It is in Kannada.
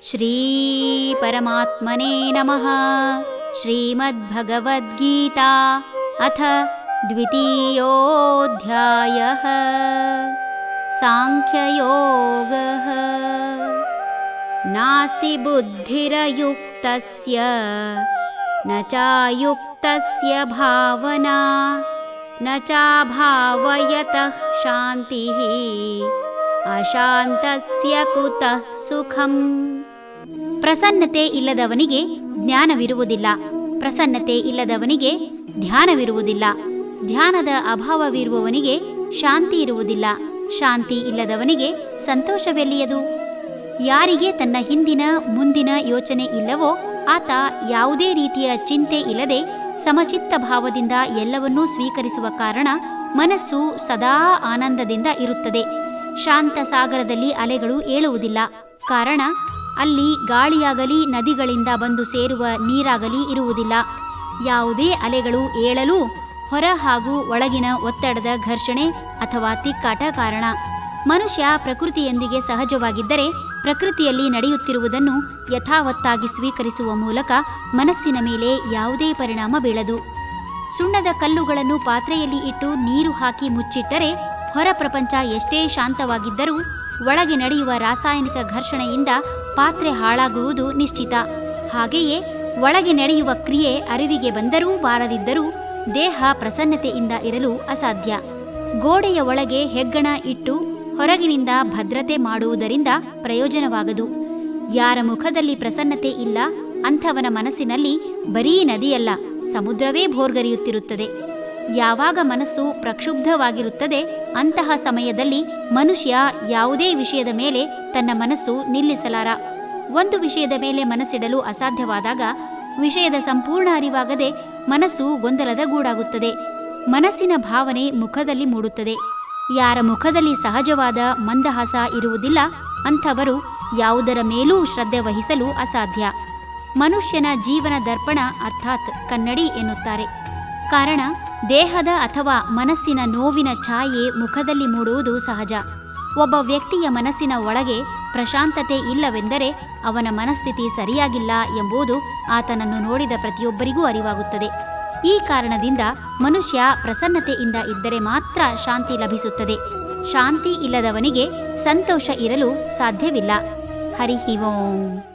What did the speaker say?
ಶ್ರೀ ಪರಮಾತ್ಮನೇ ನಮಃ. ಶ್ರೀಮದ್ಭಗವದ್ಗೀತಾ ಅಥ ದ್ವಿತೀಯೋऽಧ್ಯಾಯಃ. ಸಾಂಖ್ಯಯೋಗಃ. ನಾಸ್ತಿ ಬುದ್ಧಿರಯುಕ್ತಸ್ಯ ನ ಚಾಯುಕ್ತಸ್ಯ ಭಾವನಾ ನ ಚಾಭಾವಯತಃ ಶಾಂತಿಃ ಅಶಾಂತಸ್ಯ ಕುತಃ ಸುಖಂ. ಪ್ರಸನ್ನತೆ ಇಲ್ಲದವನಿಗೆ ಜ್ಞಾನವಿರುವುದಿಲ್ಲ, ಪ್ರಸನ್ನತೆ ಇಲ್ಲದವನಿಗೆ ಧ್ಯಾನವಿರುವುದಿಲ್ಲ, ಧ್ಯಾನದ ಅಭಾವವಿರುವವನಿಗೆ ಶಾಂತಿ ಇರುವುದಿಲ್ಲ, ಶಾಂತಿ ಇಲ್ಲದವನಿಗೆ ಸಂತೋಷವೆಲ್ಲಿಯದು. ಯಾರಿಗೆ ತನ್ನ ಹಿಂದಿನ ಮುಂದಿನ ಯೋಚನೆ ಇಲ್ಲವೋ ಆತ ಯಾವುದೇ ರೀತಿಯ ಚಿಂತೆ ಇಲ್ಲದೆ ಸಮಚಿತ್ತ ಭಾವದಿಂದ ಎಲ್ಲವನ್ನೂ ಸ್ವೀಕರಿಸುವ ಕಾರಣ ಮನಸ್ಸು ಸದಾ ಆನಂದದಿಂದ ಇರುತ್ತದೆ. ಶಾಂತ ಸಾಗರದಲ್ಲಿ ಅಲೆಗಳು ಏಳುವುದಿಲ್ಲ, ಕಾರಣ ಅಲ್ಲಿ ಗಾಳಿಯಾಗಲಿ ನದಿಗಳಿಂದ ಬಂದು ಸೇರುವ ನೀರಾಗಲಿ ಇರುವುದಿಲ್ಲ. ಯಾವುದೇ ಅಲೆಗಳು ಏಳಲು ಹೊರ ಹಾಗೂ ಒಳಗಿನ ಒತ್ತಡದ ಘರ್ಷಣೆ ಅಥವಾ ತಿಕ್ಕಾಟ ಕಾರಣ. ಮನುಷ್ಯ ಪ್ರಕೃತಿಯೊಂದಿಗೆ ಸಹಜವಾಗಿದ್ದರೆ ಪ್ರಕೃತಿಯಲ್ಲಿ ನಡೆಯುತ್ತಿರುವುದನ್ನು ಯಥಾವತ್ತಾಗಿ ಸ್ವೀಕರಿಸುವ ಮೂಲಕ ಮನಸ್ಸಿನ ಮೇಲೆ ಯಾವುದೇ ಪರಿಣಾಮ ಬೀಳದು. ಸುಣ್ಣದ ಕಲ್ಲುಗಳನ್ನು ಪಾತ್ರೆಯಲ್ಲಿ ಇಟ್ಟು ನೀರು ಹಾಕಿ ಮುಚ್ಚಿಟ್ಟರೆ ಹೊರ ಪ್ರಪಂಚ ಎಷ್ಟೇ ಶಾಂತವಾಗಿದ್ದರೂ ಒಳಗೆ ನಡೆಯುವ ರಾಸಾಯನಿಕ ಘರ್ಷಣೆಯಿಂದ ಪಾತ್ರೆ ಹಾಳಾಗುವುದು ನಿಶ್ಚಿತ. ಹಾಗೆಯೇ ಒಳಗೆ ನಡೆಯುವ ಕ್ರಿಯೆ ಅರಿವಿಗೆ ಬಂದರೂ ಬಾರದಿದ್ದರೂ ದೇಹ ಪ್ರಸನ್ನತೆಯಿಂದ ಇರಲು ಅಸಾಧ್ಯ. ಗೋಡೆಯ ಒಳಗೆ ಹೆಗ್ಗಣ ಇಟ್ಟು ಹೊರಗಿನಿಂದ ಭದ್ರತೆ ಮಾಡುವುದರಿಂದ ಪ್ರಯೋಜನವಾಗದು. ಯಾರ ಮುಖದಲ್ಲಿ ಪ್ರಸನ್ನತೆ ಇಲ್ಲ ಅಂಥವನ ಮನಸ್ಸಿನಲ್ಲಿ ಬರೀ ನದಿಯಲ್ಲ, ಸಮುದ್ರವೇ ಭೋರ್ಗರೆಯುತ್ತಿರುತ್ತದೆ. ಯಾವಾಗ ಮನಸ್ಸು ಪ್ರಕ್ಷುಬ್ಧವಾಗಿರುತ್ತದೆ ಅಂತಹ ಸಮಯದಲ್ಲಿ ಮನುಷ್ಯ ಯಾವುದೇ ವಿಷಯದ ಮೇಲೆ ತನ್ನ ಮನಸ್ಸು ನಿಲ್ಲಿಸಲಾರ. ಒಂದು ವಿಷಯದ ಮೇಲೆ ಮನಸ್ಸಿಡಲು ಅಸಾಧ್ಯವಾದಾಗ ವಿಷಯದ ಸಂಪೂರ್ಣ ಅರಿವಾಗದೆ ಮನಸ್ಸು ಗೊಂದಲದ ಗೂಡಾಗುತ್ತದೆ. ಮನಸ್ಸಿನ ಭಾವನೆ ಮುಖದಲ್ಲಿ ಮೂಡುತ್ತದೆ. ಯಾರ ಮುಖದಲ್ಲಿ ಸಹಜವಾದ ಮಂದಹಾಸ ಇರುವುದಿಲ್ಲ ಅಂಥವರು ಯಾವುದರ ಮೇಲೂ ಶ್ರದ್ಧೆ ವಹಿಸಲು ಅಸಾಧ್ಯ. ಮನುಷ್ಯನ ಜೀವನ ದರ್ಪಣ ಅರ್ಥಾತ್ ಕನ್ನಡಿ ಎನ್ನುತ್ತಾರೆ. ಕಾರಣ ದೇಹದ ಅಥವಾ ಮನಸ್ಸಿನ ನೋವಿನ ಛಾಯೆ ಮುಖದಲ್ಲಿ ಮೂಡುವುದು ಸಹಜ. ಒಬ್ಬ ವ್ಯಕ್ತಿಯ ಮನಸ್ಸಿನ ಒಳಗೆ ಪ್ರಶಾಂತತೆ ಇಲ್ಲವೆಂದರೆ ಅವನ ಮನಸ್ಥಿತಿ ಸರಿಯಾಗಿಲ್ಲ ಎಂಬುದು ಆತನನ್ನು ನೋಡಿದ ಪ್ರತಿಯೊಬ್ಬರಿಗೂ ಅರಿವಾಗುತ್ತದೆ. ಈ ಕಾರಣದಿಂದ ಮನುಷ್ಯ ಪ್ರಸನ್ನತೆಯಿಂದ ಇದ್ದರೆ ಮಾತ್ರ ಶಾಂತಿ ಲಭಿಸುತ್ತದೆ. ಶಾಂತಿ ಇಲ್ಲದವನಿಗೆ ಸಂತೋಷ ಇರಲು ಸಾಧ್ಯವಿಲ್ಲ. ಹರಿ ಓಂ.